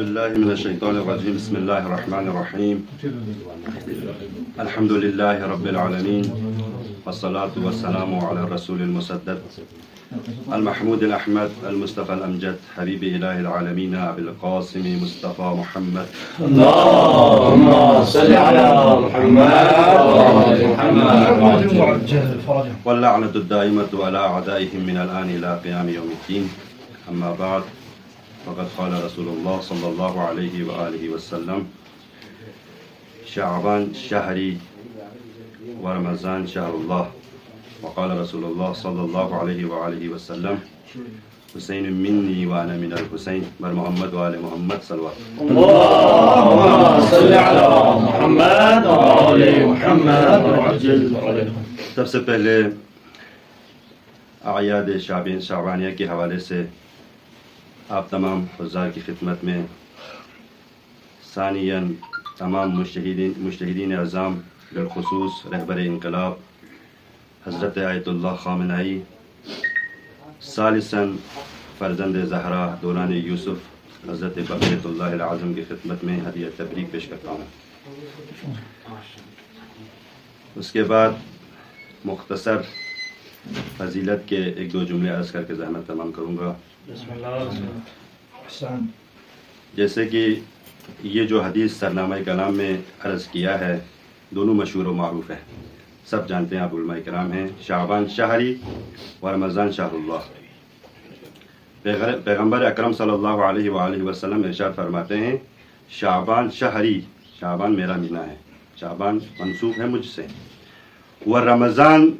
بالله من الشيطان الرجيم. بسم الله الرحمن الرحيم. الحمد لله رب العالمين، والصلاة والسلام على الرسول المسدد المحمود الأحمد المصطفى الأمجد حبيب إله العالمين أبي القاسم مصطفى محمد. اللهم صل على محمد وآل محمد واللعنة الدائمة على أعدائهم من الآن إلى قيام يوم الدين. أما بعد، فقد قال رسول الله صلى الله عليه وآله وسلم: شعبان شهري ورمضان شهر الله. وقال رسول الله صلى الله عليه وآله وسلم: حسين مني وأنا من الحسين والمحمد وآل محمد صلوات. اللهم صل على محمد وآل محمد وعجل فرجهم. سب سے پہلے اعیاد شعبانیہ کے حوالے سے آپ تمام حضار کی خدمت میں، ثانیاً تمام مجتہدین اعظام بالخصوص رہبر انقلاب حضرت آیت اللہ خامنہئی، ثالثاً فرزند زہرا دوران یوسف حضرت بقیت اللہ العظم کی خدمت میں ہدیہ تبریک پیش کرتا ہوں۔ اس کے بعد مختصر فضیلت کے ایک دو جملے عرض کر کے زحمت تمام کروں گا۔ جیسے کہ یہ جو حدیث سرنامہ کلام میں عرض کیا ہے، دونوں مشہور و معروف ہیں، سب جانتے ہیں، آپ علماء کرام ہیں۔ شعبان شہری و رمضان شہر اللہ۔ پیغمبر اکرم صلی اللہ علیہ وآلہ وسلم ارشاد فرماتے ہیں: شعبان شہری، شعبان میرا مہینہ ہے، شعبان منسوب ہے مجھ سے، و رمضان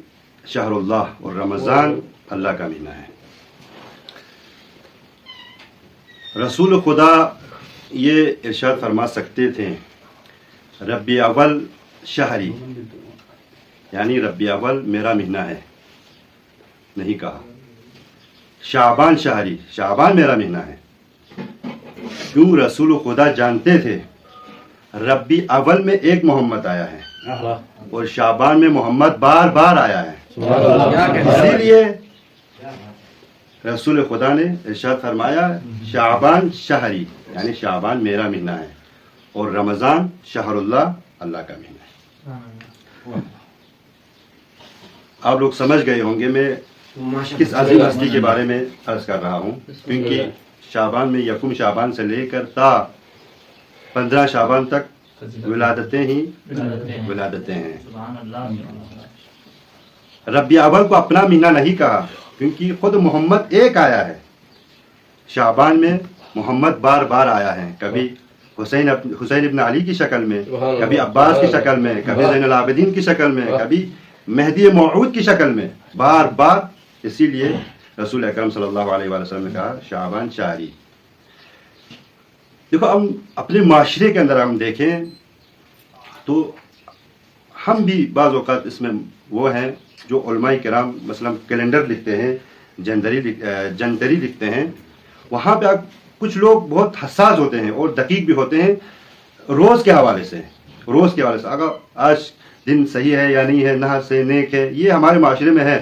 شہر اللہ، اور رمضان اللہ کا مہینہ ہے۔ رسول خدا یہ ارشاد فرما سکتے تھے ربی اول شہری، یعنی ربی اول میرا مہینہ ہے، نہیں کہا شعبان شہری، شعبان میرا مہینہ ہے۔ کیوں؟ رسول خدا جانتے تھے ربی اول میں ایک محمد آیا ہے اور شعبان میں محمد بار بار آیا ہے، اسی لیے رسول خدا نے ارشاد فرمایا شعبان شہری، یعنی شعبان میرا مہینہ ہے، اور رمضان شہر اللہ، اللہ کا مہینہ ہے۔ آپ لوگ سمجھ گئے ہوں گے میں کس عظیم ہستی کے بارے میں عرض کر رہا ہوں، کیونکہ شعبان میں یکم شعبان سے لے کر تا 15 شعبان تک ولادتیں ہی ولادتیں ہیں۔ ربیع اول کو اپنا مہینہ نہیں کہا، کیونکہ خود محمد ایک آیا ہے۔ شعبان میں محمد بار بار آیا ہے، کبھی حسین ابن علی کی شکل میں، کبھی عباس کی شکل میں، کبھی زین العابدین کی شکل میں، کبھی مہدی موعود کی شکل میں، بار بار۔ اسی لیے رسول اکرم صلی اللہ علیہ وآلہ وسلم نے کہا شعبان شہری۔ دیکھو، ہم اپنے معاشرے کے اندر ہم دیکھیں تو ہم بھی بعض اوقات اس میں وہ ہیں جو علماء کرام مثلا کیلنڈر لکھتے ہیں، جنتری لکھتے ہیں، وہاں پہ کچھ لوگ بہت حساس ہوتے ہیں اور دقیق بھی ہوتے ہیں روز کے حوالے سے، اگر آج دن صحیح ہے یا نہیں ہے، نحس ہے، نیک ہے، یہ ہمارے معاشرے میں ہے۔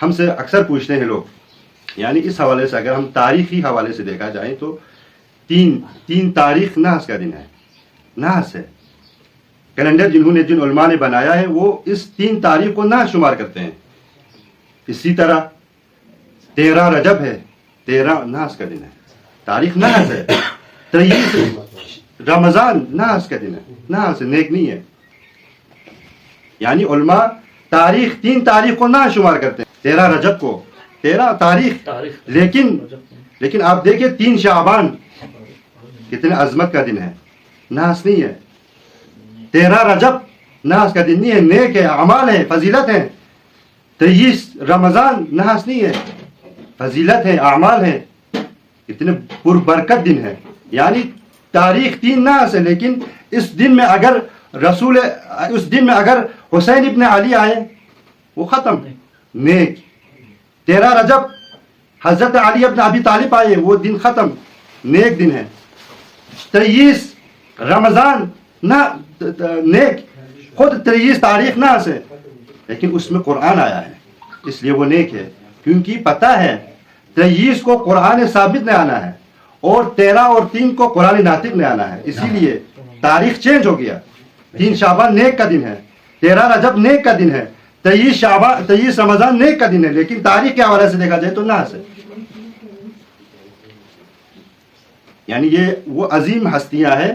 ہم سے اکثر پوچھتے ہیں لوگ، یعنی اس حوالے سے اگر ہم تاریخی حوالے سے دیکھا جائے تو تین تاریخ نحس کا دن ہے، نحس ہے۔ کیلنڈر جن علماء نے بنایا ہے وہ اس 3 تاریخ کو نحس شمار کرتے ہیں۔ اسی طرح 13 رجب ہے، 13 نحس کا دن ہے، تاریخ نحس ہے۔ 23 رمضان نحس کا دن ہے، نحس ہے، نیک نہیں ہے۔ یعنی علماء 3 تاریخ کو نحس شمار کرتے ہیں، 13 رجب کو 13 تاریخ، لیکن آپ دیکھیں 3 شعبان کتنے عظمت کا دن ہے، نحس نہیں ہے۔ 13 رجب نحس کا دن نہیں ہے، نیک ہے، اعمال ہے، فضیلت ہے۔ 23 رمضان نحس نہیں ہے، فضیلت ہے، اعمال ہے، اتنے پربرکت دن ہے۔ یعنی تاریخ 3 نحس ہے، لیکن اس دن میں اگر حسین ابن علی آئے وہ ختم، نیک۔ 13 رجب حضرت علی ابن ابی طالب آئے وہ دن ختم، نیک دن ہے۔ 23 رمضان نہ نیک، خود 23 تاریخ نحس ہے، لیکن اس میں قرآن آیا ہے، اس لیے وہ نیک ہے، کیونکہ پتہ ہے 23 کو قرآن ثابت نے آنا ہے، اور 13 اور 3 کو قرآن ناطق میں آنا ہے. اسی لیے تاریخ چینج ہو گیا. 3 شعبان نیک کا دن ہے, 13 رجب نیک کا دن ہے, 23 رمضان نیک کا دن ہے, لیکن تاریخ کے حوالے سے دیکھا جائے تو نحس ہے. یعنی یہ وہ عظیم ہستیاں ہیں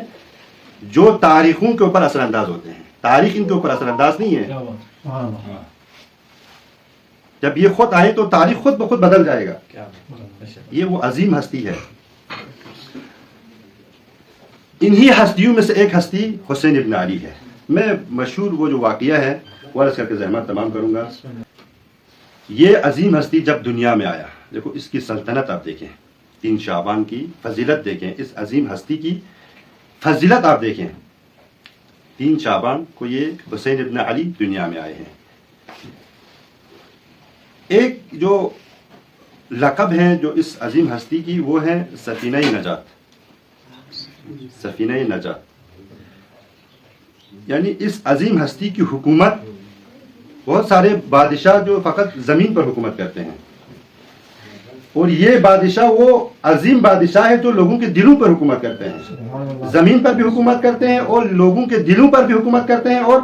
جو تاریخوں کے اوپر اثر انداز ہوتے ہیں. تاریخ ان کے اوپر اثر انداز نہیں ہے. جب یہ خود آئے تو تاریخ خود بخود بدل جائے گا. یہ وہ عظیم ہستی ہے. انہی ہستیوں میں سے ایک ہستی حسین ابن علی ہے. میں مشہور وہ جو واقعہ ہے وہ عرض کر کے زحمت تمام کروں گا. یہ عظیم ہستی جب دنیا میں آیا, دیکھو اس کی سلطنت آپ دیکھیں, 3 شعبان کی فضیلت دیکھیں, اس عظیم ہستی کی فضیلت آپ دیکھیں. 3 شعبان کو یہ حسین ابن علی دنیا میں آئے ہیں. ایک جو لقب ہے جو اس عظیم ہستی کی وہ ہے سفینہ نجات. سفینہ نجات یعنی اس عظیم ہستی کی حکومت, بہت سارے بادشاہ جو فقط زمین پر حکومت کرتے ہیں, اور یہ بادشاہ وہ عظیم بادشاہ ہے جو لوگوں کے دلوں پر حکومت کرتے ہیں. زمین پر بھی حکومت کرتے ہیں اور لوگوں کے دلوں پر بھی حکومت کرتے ہیں اور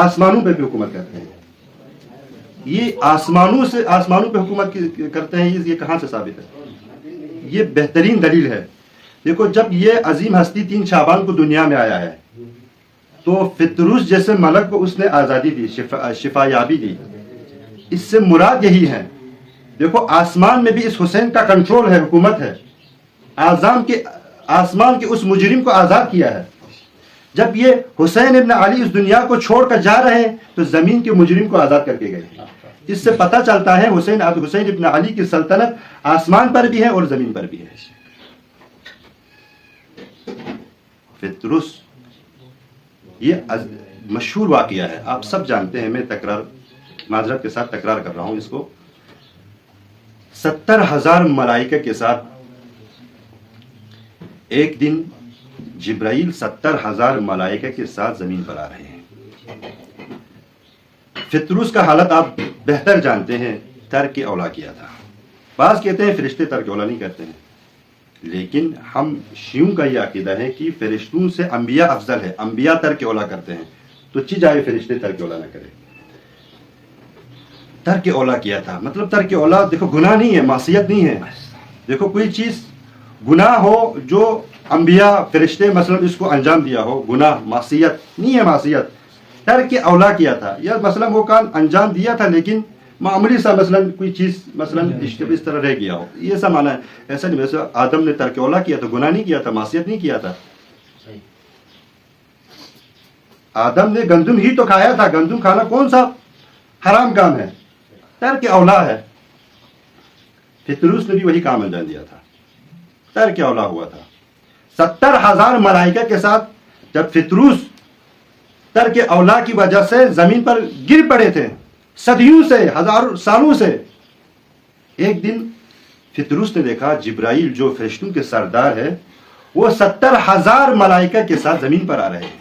آسمانوں پر بھی حکومت کرتے ہیں. یہ آسمانوں پہ حکومت کرتے ہیں, یہ کہاں سے ثابت ہے؟ یہ بہترین دلیل ہے. دیکھو جب یہ عظیم ہستی 3 شعبان کو دنیا میں آیا ہے تو فطروس جیسے ملک کو اس نے آزادی دی, شفا یابی دی. اس سے مراد یہی ہے. دیکھو آسمان میں بھی اس حسین کا کنٹرول ہے, حکومت ہے. آسمان کے اس مجرم کو آزاد کیا ہے. جب یہ حسین ابن علی اس دنیا کو چھوڑ کر جا رہے ہیں تو زمین کے مجرم کو آزاد کر کے گئے. اس سے پتہ چلتا ہے حسین ابن علی کی سلطنت آسمان پر بھی ہے اور زمین پر بھی ہے. فطروس یہ مشہور واقعہ ہے, آپ سب جانتے ہیں. میں معذرت کے ساتھ تکرار کر رہا ہوں اس کو. 70,000 ملائکہ کے ساتھ ایک دن جبرائیل 70,000 ملائکہ کے ساتھ زمین پر آ رہے ہیں. فطروس کا حالت آپ بہتر جانتے ہیں, ترک اولا کیا تھا. بعض کہتے ہیں فرشتے ترک اولا نہیں کرتے ہیں, لیکن ہم شیعوں کا یہ عقیدہ ہے کہ فرشتوں سے انبیاء افضل ہے. انبیاء ترک اولا کرتے ہیں تو اچھی جائے فرشتے ترک اولا نہ کریں. ترک اولا کیا تھا, مطلب ترک اولا دیکھو گناہ نہیں ہے, معصیت نہیں ہے. دیکھو کوئی چیز گناہ ہو جو انبیاء فرشتے مثلا اس کو انجام دیا ہو, گناہ معصیت نہیں ہے. معصیت ترک اولا کیا تھا, یا مثلا وہ کام انجام دیا تھا لیکن معمولی سا مثلا کوئی چیز مثلا اس طرح رہ گیا ہو, یہ سا معنی ہے. ایسا نہیں. ویسے آدم نے ترک اولا کیا تھا, گناہ نہیں کیا تھا, معصیت نہیں کیا تھا. آدم نے گندم ہی تو کھایا تھا. گندم کھانا کون سا حرام کام ہے؟ ترک اولا ہے. فطروس نے بھی وہی کام انجام دیا تھا, ترک اولا ہوا تھا. 70,000 ملائکہ کے ساتھ جب فطروس ترک اولا کی وجہ سے زمین پر گر پڑے تھے, صدیوں سے, ہزاروں سالوں سے, ایک دن فطروس نے دیکھا جبرائیل جو فرشتوں کے سردار ہے وہ 70,000 ملائکہ کے ساتھ زمین پر آ رہے ہیں.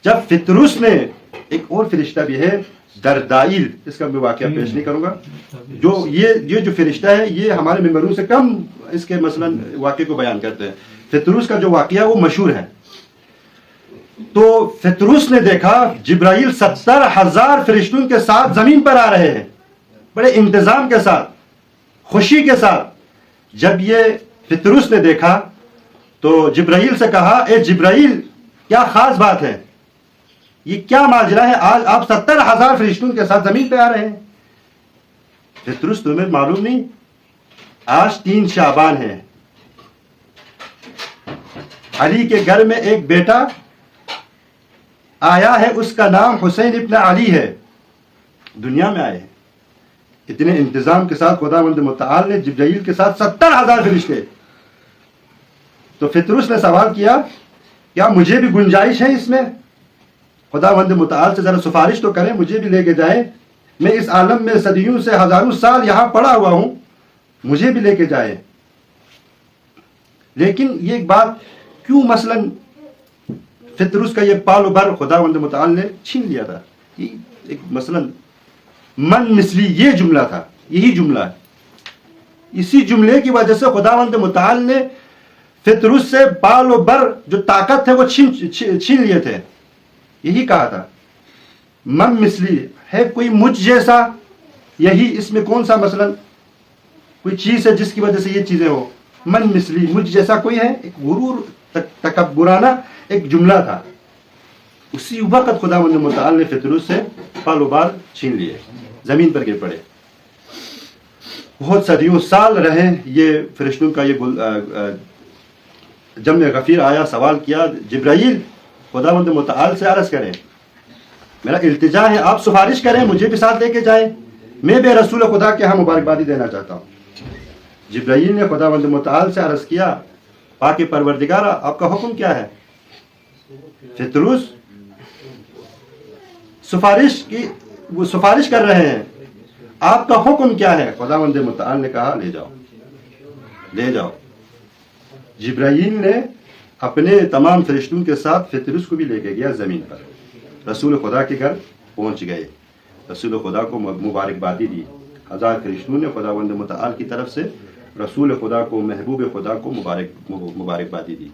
جب فطروس نے, ایک اور فرشتہ بھی ہے دردائل, اس کا میں واقعہ پیش نہیں کروں گا, جو یہ جو فرشتہ ہے یہ ہمارے ممبروں سے کم اس کے مثلا واقعے کو بیان کرتے ہیں. فطروس کا جو واقعہ وہ مشہور ہے. تو فطروس نے دیکھا جبرائیل 70,000 فرشتوں کے ساتھ زمین پر آ رہے ہیں, بڑے انتظام کے ساتھ, خوشی کے ساتھ. جب یہ فطروس نے دیکھا تو جبرائیل سے کہا, اے جبرائیل کیا خاص بات ہے, یہ کیا ماجرا ہے, آج آپ 70,000 فرشتوں کے ساتھ زمین پہ آ رہے ہیں؟ فطروس تمہیں معلوم نہیں, آج 3 شعبان ہے, علی کے گھر میں ایک بیٹا آیا ہے, اس کا نام حسین ابن علی ہے, دنیا میں آئے ہیں. اتنے انتظام کے ساتھ خداوند متعال نے جبرائیل کے ساتھ 70,000 فرشتے. تو فطروس نے سوال کیا کیا مجھے بھی گنجائش ہے اس میں؟ خداوند متعال سے ذرا سفارش تو کریں, مجھے بھی لے کے جائیں. میں اس عالم میں صدیوں سے ہزاروں سال یہاں پڑا ہوا ہوں, مجھے بھی لے کے جائیں. لیکن یہ ایک بات کیوں مثلا فطروس کا یہ پال و بھر خداوند متعال نے چھین لیا تھا. ایک مثلا من مثلی یہ جملہ تھا, یہی جملہ ہے. اسی جملے کی وجہ سے خداوند متعال نے فطرس سے بال و بر جو طاقت تھے وہ چھین لیے تھے. یہی کہا تھا من مثلی ہے کوئی مجھ جیسا. یہی اس میں کون سا مثلا کوئی چیز ہے جس کی وجہ سے یہ چیزیں ہو. من مثلی مجھ جیسا کوئی ہے. ایک غرور تکبرانہ ایک جملہ تھا. اسی وقت خداوند متعال نے فطرس سے بال و بال چھین لیے, زمین پر گر پڑے. بہت صدیوں سال رہے یہ فرشتوں کا یہ جمع غفیر آیا, سوال کیا جبرائیل خداوند متعال سے عرض کریں, میرا التجا ہے آپ سفارش کریں, مجھے بھی ساتھ لے کے جائیں, میں بھی رسول خدا کے ہاں مبارکبادی دینا چاہتا ہوں. جبرائیل نے خداوند متعال سے عرض کیا پاک پروردگارا آپ کا حکم کیا ہے. فطرس وہ سفارش کر رہے ہیں, آپ کا حکم کیا ہے. خداوند متعال نے کہا لے جاؤ لے جاؤ. جبرائیل نے اپنے تمام فرشتوں کے ساتھ فطرس کو بھی لے کے گیا زمین پر. رسول خدا کے گھر پہنچ گئے, رسول خدا کو مبارکبادی دی. ہزار فرشتوں نے خداوند متعال کی طرف سے رسول خدا کو, محبوب خدا کو مبارکبادی دی.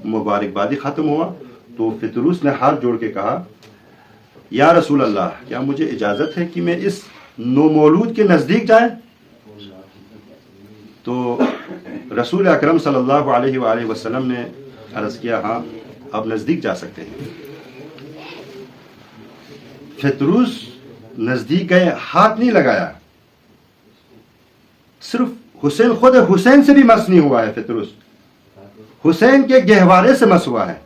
مبارکبادی ختم ہوا تو فطرس نے ہاتھ جوڑ کے کہا یا رسول اللہ کیا مجھے اجازت ہے کہ میں اس نومولود کے نزدیک جائیں. تو رسول اکرم صلی اللہ علیہ وآلہ وسلم نے عرض کیا ہاں آپ نزدیک جا سکتے ہیں. فطرس نزدیک گئے, ہاتھ نہیں لگایا, صرف حسین, خود حسین سے بھی مس نہیں ہوا ہے. فطرس حسین کے گہوارے سے مس ہوا ہے.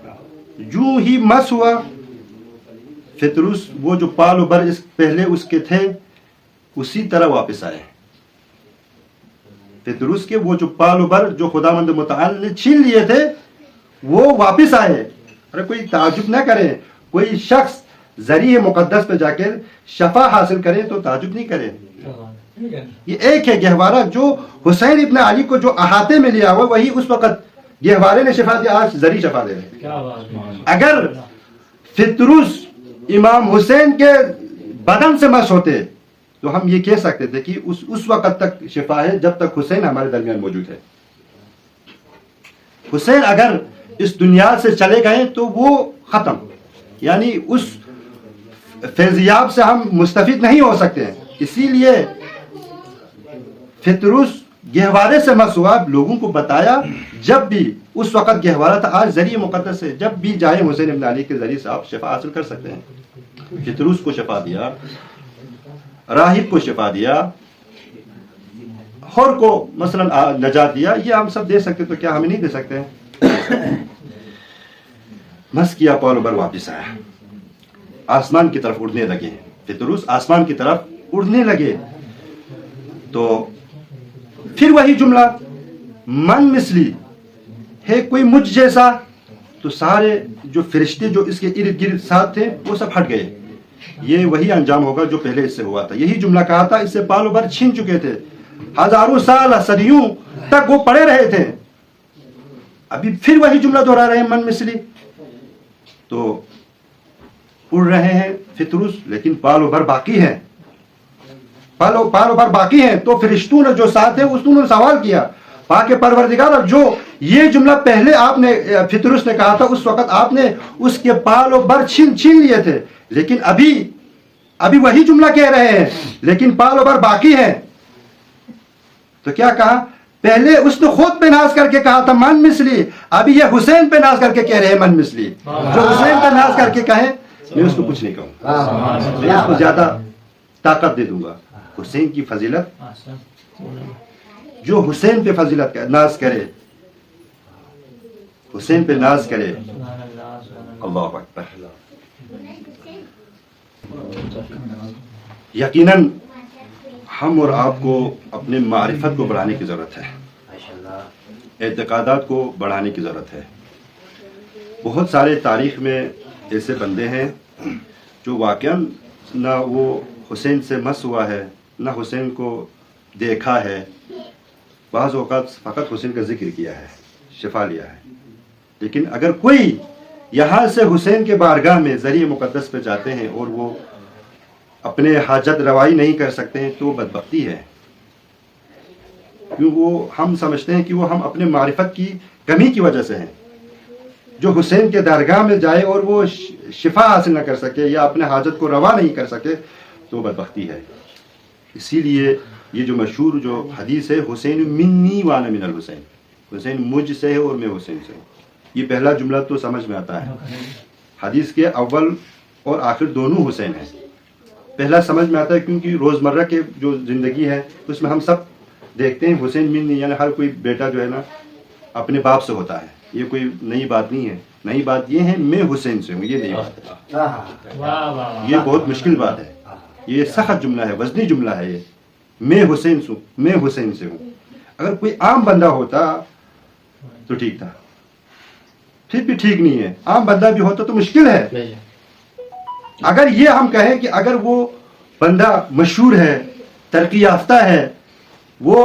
جو ہی مس ہوا فطرس وہ جو پال و بر پہلے اس کے تھے اسی طرح واپس آئے. فطرس کے وہ جو پال و بر جو خداوند متعال نے چھین لیے تھے وہ واپس آئے. ارے کوئی تعجب نہ کرے, کوئی شخص ذریعہ مقدس پہ جا کے شفا حاصل کرے تو تعجب نہیں کرے. یہ ایک ہے گہوارہ جو حسین ابن علی کو جو احاطے میں لیا ہوا وہی اس وقت گہوارے نے شفا دیا, آج ذریعہ شفا دے رہے. اگر فطرس امام حسین کے بدن سے مس ہوتے تو ہم یہ کہہ سکتے تھے کہ اس وقت تک شفا ہے جب تک حسین ہمارے درمیان موجود ہے. حسین اگر اس دنیا سے چلے گئے تو وہ ختم, یعنی اس فیضیاب سے ہم مستفید نہیں ہو سکتے ہیں. اسی لیے فطرس گہوارے سے مس ہوا, لوگوں کو بتایا جب بھی اس وقت گہوارہ تھا, آج ذریعہ مقدس ہے, جب بھی جائیں حسین ابن علی کے ذریعے سے آپ شفا حاصل کر سکتے ہیں. فطرس کو شفا دیا, راہب کو شفا دیا, خور کو مثلا نجات دیا. یہ ہم سب دے سکتے تو کیا ہمیں نہیں دے سکتے ہیں. مس کیا پال بر واپس آیا, آسمان کی طرف اڑنے لگے. فطرس آسمان کی طرف اڑنے لگے تو پھر وہی جملہ من مثلی ہے کوئی مجھ جیسا. تو سارے جو فرشتے جو اس کے ارد گرد ساتھ تھے وہ سب ہٹ گئے. یہ وہی انجام ہوگا جو پہلے اس سے ہوا تھا. یہی جملہ کہا تھا, اس سے پال و بر چھین چکے تھے, ہزاروں سال صدیوں تک وہ پڑے رہے تھے. ابھی پھر وہی جملہ دہرا رہے ہیں من مثلی. تو اڑ رہے ہیں فطرس لیکن پال و بر باقی ہیں, پال و بر باقی ہیں. تو فرشتوں نے جو ساتھ ہیں اس نے سوال کیا پاک پروردگار, جو یہ جملہ پہلے آپ نے فطرس نے کہا تھا اس وقت آپ نے اس کے پال و بر چھین لیے تھے, لیکن ابھی وہی جملہ کہہ رہے ہیں لیکن پال و بر باقی ہیں. تو کیا کہا, پہلے اس نے خود پہ ناز کر کے کہا تھا من مثلی, ابھی یہ حسین پہ ناز کر کے کہہ رہے ہیں من مثلی. جو حسین پہ ناز کر کے کہیں میں اس کو کچھ نہیں کہوں, میں اس کو زیادہ طاقت دے دوں گا. حسین کی فضیلت, جو حسین پہ فضیلت ناز کرے, حسین پہ ناز کرے, اللہ اکبر. یقیناً ہم اور آپ کو اپنے معرفت کو بڑھانے کی ضرورت ہے, اعتقادات کو بڑھانے کی ضرورت ہے. بہت سارے تاریخ میں ایسے بندے ہیں جو واقعاً نہ وہ حسین سے مس ہوا ہے نہ حسین کو دیکھا ہے, بعض اوقات فقط حسین کا ذکر کیا ہے, شفا لیا ہے. لیکن اگر کوئی یہاں سے حسین کے بارگاہ میں ذریعہ مقدس پہ جاتے ہیں اور وہ اپنے حاجت روائی نہیں کر سکتے ہیں تو بدبختی ہے. کیوں وہ ہم سمجھتے ہیں کہ وہ ہم اپنے معرفت کی کمی کی وجہ سے ہیں. جو حسین کے درگاہ میں جائے اور وہ شفا حاصل نہ کر سکے یا اپنے حاجت کو روا نہیں کر سکے تو بدبختی ہے. اسی لیے یہ جو مشہور جو حدیث ہے حسین منی وانا من الحسین، حسین مجھ سے ہے اور میں حسین سے ہوں، یہ پہلا جملہ تو سمجھ میں آتا ہے. حدیث کے اول اور آخر دونوں حسین ہیں. پہلا سمجھ میں آتا ہے کیونکہ روزمرہ کے جو زندگی ہے اس میں ہم سب دیکھتے ہیں حسین منی، یعنی ہر کوئی بیٹا جو ہے نا اپنے باپ سے ہوتا ہے. یہ کوئی نئی بات نہیں ہے. نئی بات یہ ہے میں حسین سے ہوں، یہ نئی بات ہے. یہ بہت مشکل بات ہے، یہ سخت جملہ ہے، وزنی جملہ ہے. یہ میں حسین سے ہوں، میں حسین سے ہوں. اگر کوئی عام بندہ ہوتا تو ٹھیک تھا، پھر بھی ٹھیک نہیں ہے. عام بندہ بھی ہوتا تو مشکل ہے. اگر یہ ہم کہیں کہ اگر وہ بندہ مشہور ہے، ترقی یافتہ ہے، وہ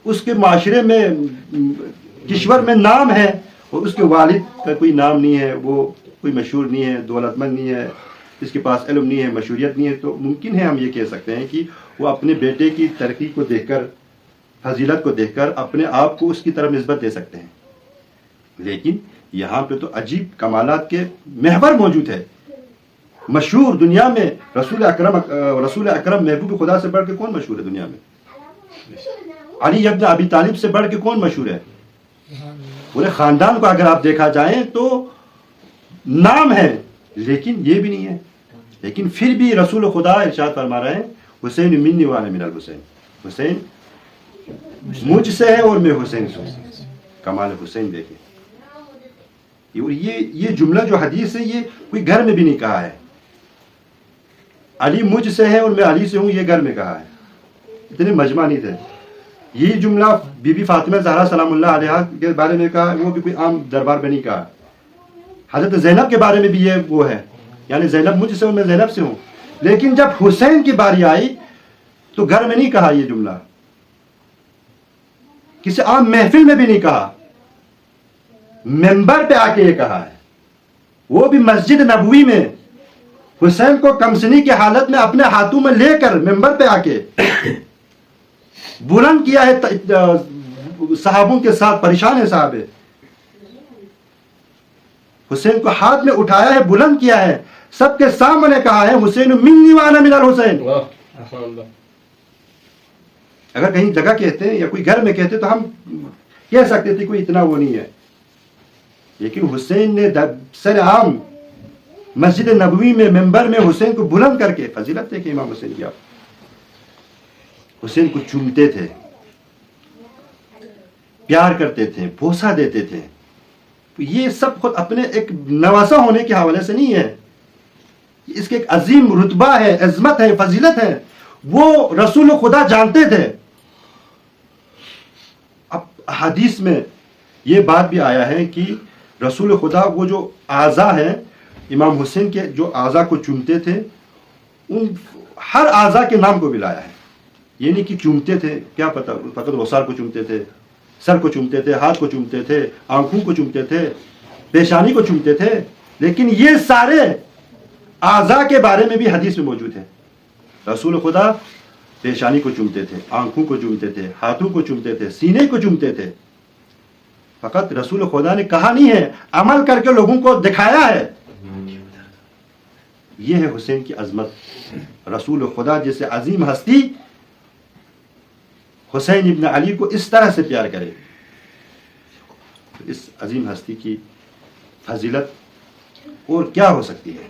اس کے معاشرے میں کشور میں نام ہے اور اس کے والد کا کوئی نام نہیں ہے، وہ کوئی مشہور نہیں ہے، دولت مند نہیں ہے، اس کے پاس علم نہیں ہے، مشہوریت نہیں ہے، تو ممکن ہے ہم یہ کہہ سکتے ہیں کہ وہ اپنے بیٹے کی ترقی کو دیکھ کر، فضیلت کو دیکھ کر اپنے آپ کو اس کی طرف نسبت دے سکتے ہیں. لیکن یہاں پہ تو عجیب کمالات کے محور موجود ہے. مشہور دنیا میں رسول اکرم محبوب خدا سے بڑھ کے کون مشہور ہے دنیا میں؟ علی ابن ابی طالب سے بڑھ کے کون مشہور ہے؟ پورے خاندان کو اگر آپ دیکھا جائیں تو نام ہے، لیکن یہ بھی نہیں ہے. لیکن پھر بھی رسول خدا ارشاد فرما رہے ہیں حسین منی وانا من الحسین، حسین مجھ سے ہے اور میں حسین سے ہوں. کمال حسین دیکھیں. یہ جملہ جو حدیث ہے یہ کوئی گھر میں بھی نہیں کہا ہے. علی مجھ سے ہے اور میں علی سے ہوں یہ گھر میں کہا ہے. اتنے مجمع نہیں تھے. یہ جملہ بی بی فاطمہ زہرا سلام اللہ علیہا کے بارے میں کہا، وہ بھی کوئی عام دربار میں نہیں کہا. حضرت زینب کے بارے میں بھی یہ وہ ہے، یعنی زینب مجھ سے ہوں میں زینب سے ہوں. لیکن جب حسین کی باری آئی تو گھر میں نہیں کہا یہ جملہ، کسی عام محفل میں بھی نہیں کہا، منبر پہ آ کے یہ کہا ہے، وہ بھی مسجد نبوی میں. حسین کو کمسنی کی حالت میں اپنے ہاتھوں میں لے کر منبر پہ آ کے بلند کیا ہے. صحابوں کے ساتھ پریشان ہے صحابے. حسین کو ہاتھ میں اٹھایا ہے، بلند کیا ہے، سب کے سامنے کہا ہے حسین منی وانا من الحسین. اگر کہیں جگہ کہتے ہیں یا کوئی گھر میں کہتے تو ہم کہہ سکتے تھے کوئی اتنا وہ نہیں ہے. لیکن حسین نے سر عام مسجد نبوی میں منبر میں حسین کو بلند کر کے، فضیلت ہے کہ امام حسین کی، آپ حسین کو چومتے تھے، پیار کرتے تھے، بوسہ دیتے تھے. یہ سب خود اپنے ایک نواسا ہونے کے حوالے سے نہیں ہے، اس کے ایک عظیم رتبہ ہے، عظمت ہے، فضیلت ہے. وہ رسول خدا جانتے تھے. اب حدیث میں یہ بات بھی آیا ہے کہ رسول خدا وہ جو اعضاء ہیں امام حسین کے، جو اعضاء کو چومتے تھے، ان ہر اعضاء کے نام کو ملایا ہے. یہ نہیں کہ چومتے تھے، کیا پتہ فقط رخسار کو چومتے تھے، سر کو چومتے تھے، ہاتھ کو چومتے تھے، آنکھوں کو چومتے تھے، پیشانی کو چومتے تھے. لیکن یہ سارے اعضاء کے بارے میں بھی حدیث میں موجود ہے. رسول خدا پیشانی کو چومتے تھے، آنکھوں کو چومتے تھے، ہاتھوں کو چومتے تھے، سینے کو چومتے تھے. فقط رسول خدا نے کہا نہیں ہے، عمل کر کے لوگوں کو دکھایا ہے. یہ ہے حسین کی عظمت. رسول خدا جیسے عظیم ہستی حسین ابن علی کو اس طرح سے پیار کرے، اس عظیم ہستی کی فضیلت اور کیا ہو سکتی ہے.